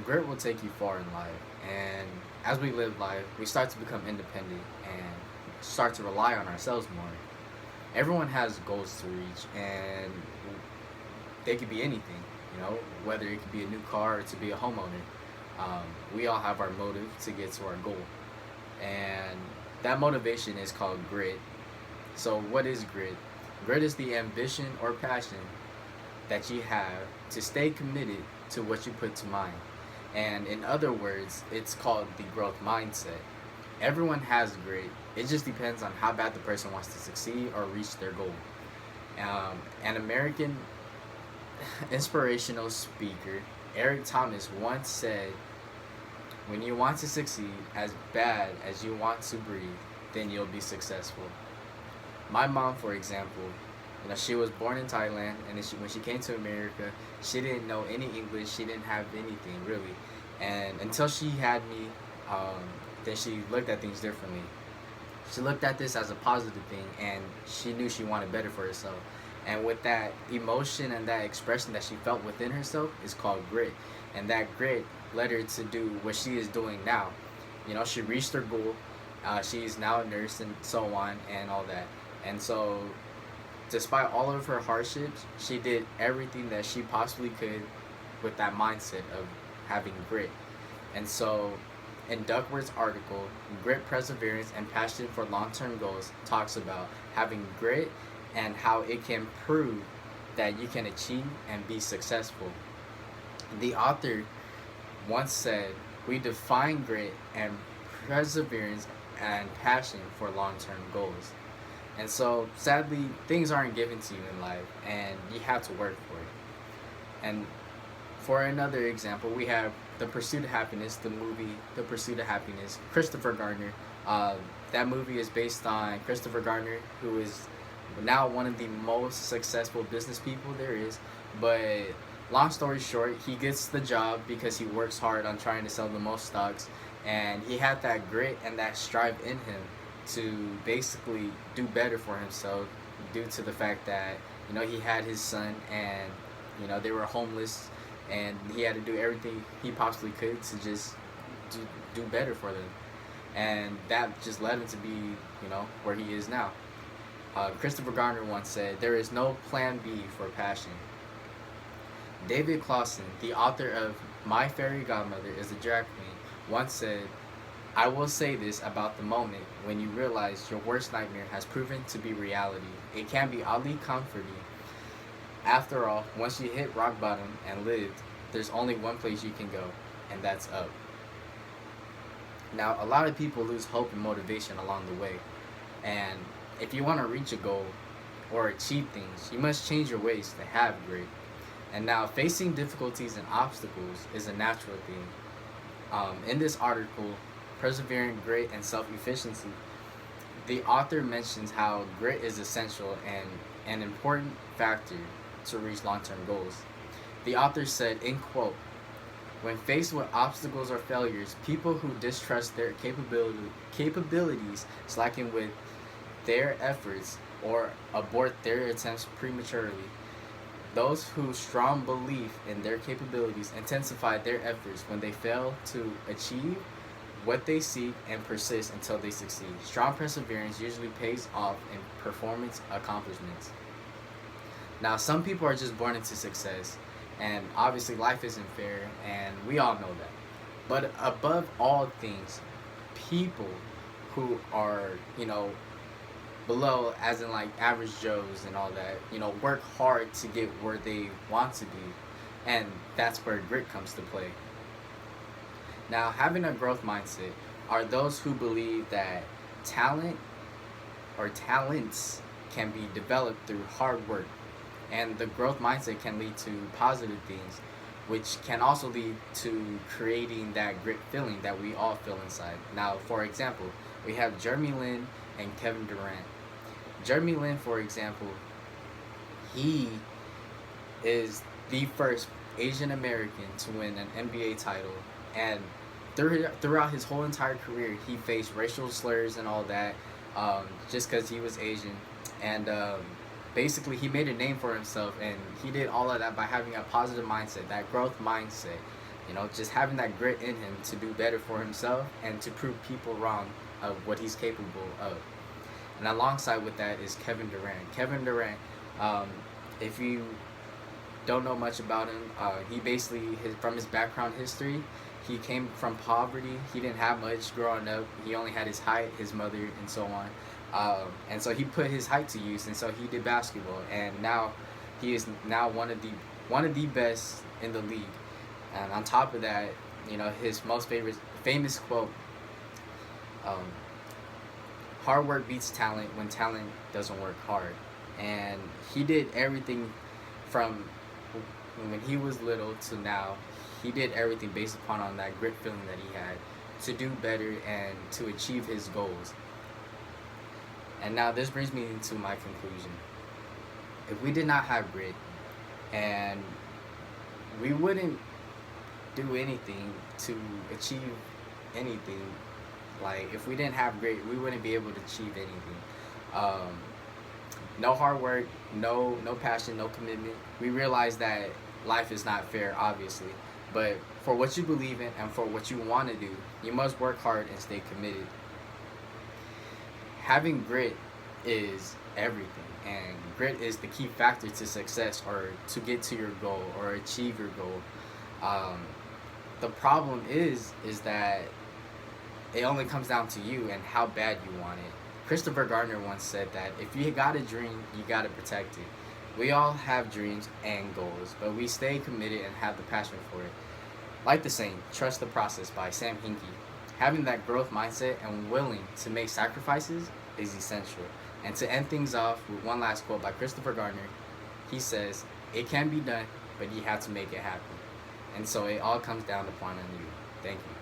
Grit will take you far in life, and as we live life, we start to become independent and start to rely on ourselves more. Everyone has goals to reach, and they could be anything, whether it could be a new car or to be a homeowner. We all have our motive to get to our goal, and that motivation is called grit. So, what is grit? Grit is the ambition or passion that you have to stay committed to what you put to mind. And in other words, it's called the growth mindset. Everyone has grit. It just depends on how bad the person wants to succeed or reach their goal. An American inspirational speaker, Eric Thomas, once said, "When you want to succeed as bad as you want to breathe, then you'll be successful." My mom, for example, she was born in Thailand, and then when she came to America, she didn't know any English. She didn't have anything really, and until she had me, um, then she looked at things differently. She looked at this as a positive thing, and she knew she wanted better for herself. And with that emotion and that expression that she felt within herself is called grit, and that grit led her to do what she is doing now. She reached her goal. She's now a nurse and so on and all that. And so despite all of her hardships, she did everything that she possibly could with that mindset of having grit. And so, in Duckworth's article, Grit, Perseverance, and Passion for Long Term Goals talks about having grit and how it can prove that you can achieve and be successful. The author once said, "We define grit and perseverance and passion for long term goals." And so, sadly, things aren't given to you in life, and you have to work for it. And for another example, we have The Pursuit of Happiness, the movie The Pursuit of Happiness, Christopher Gardner. Uh, that movie is based on Christopher Gardner, who is now one of the most successful business people there is. But long story short, he gets the job because he works hard on trying to sell the most stocks, and he had that grit and that strive in him to basically do better for himself due to the fact that he had his son, and they were homeless, and he had to do everything he possibly could to just do, do better for them, and that just led him to be where he is now. Christopher Gardner once said, "There is no plan B for passion." David Clausen, the author of My Fairy Godmother is a Drag Queen, once said, "I will say this about the moment when you realize your worst nightmare has proven to be reality. It can be oddly comforting. After all, once you hit rock bottom and lived, there's only one place you can go, and that's up." Now, a lot of people lose hope and motivation along the way. And if you want to reach a goal or achieve things, you must change your ways to have grit. And now, facing difficulties and obstacles is a natural thing. In this article, Persevering Grit and Self-Efficiency, the author mentions how grit is essential and an important factor to reach long-term goals. The author said, in quote, "When faced with obstacles or failures, people who distrust their capabilities, slacken with their efforts, or abort their attempts prematurely. Those whose strong belief in their capabilities intensify their efforts when they fail to achieve what they seek and persist until they succeed. Strong perseverance usually pays off in performance accomplishments." Now, some people are just born into success, and obviously life isn't fair, and we all know that. But above all things, people who are, below, as in like average Joes and all that, work hard to get where they want to be, and that's where grit comes to play. Now, having a growth mindset are those who believe that talent or talents can be developed through hard work, and the growth mindset can lead to positive things, which can also lead to creating that grit feeling that we all feel inside. Now, for example, we have Jeremy Lin and Kevin Durant. Jeremy Lin, for example, he is the first Asian American to win an NBA title, and throughout his whole entire career, he faced racial slurs and all that, just because he was Asian, and basically he made a name for himself, and he did all of that by having a positive mindset, that growth mindset. You know, just having that grit in him to do better for himself and to prove people wrong of what he's capable of. And alongside with that is Kevin Durant. Kevin Durant, um, if you don't know much about him, he basically, from his background history, he came from poverty. He didn't have much growing up. He only had his height, his mother, and so on. And so he put his height to use, and so he did basketball. And now he is now one of the best in the league. And on top of that, you know, his most famous quote, um, hard work beats talent when talent doesn't work hard. And he did everything from when he was little to now. He did everything based upon on that grit feeling that he had to do better and to achieve his goals. And now this brings me to my conclusion. If we did not have grit, and we wouldn't do anything to achieve anything. Like if we didn't have grit, we wouldn't be able to achieve anything. Um, no hard work, no passion, no commitment. We realize that life is not fair, obviously. But for what you believe in and for what you want to do, you must work hard and stay committed. Having grit is everything, and grit is the key factor to success or to get to your goal or achieve your goal. Um, the problem is that it only comes down to you and how bad you want it. Christopher Gardner once said that if you got a dream, you got to protect it. We all have dreams and goals, but we stay committed and have the passion for it. Like the saying, trust the process by Sam Hinkie. Having that growth mindset and willing to make sacrifices is essential. And to end things off with one last quote by Christopher Gardner, he says, it can be done, but you have to make it happen. And so it all comes down upon you. Thank you.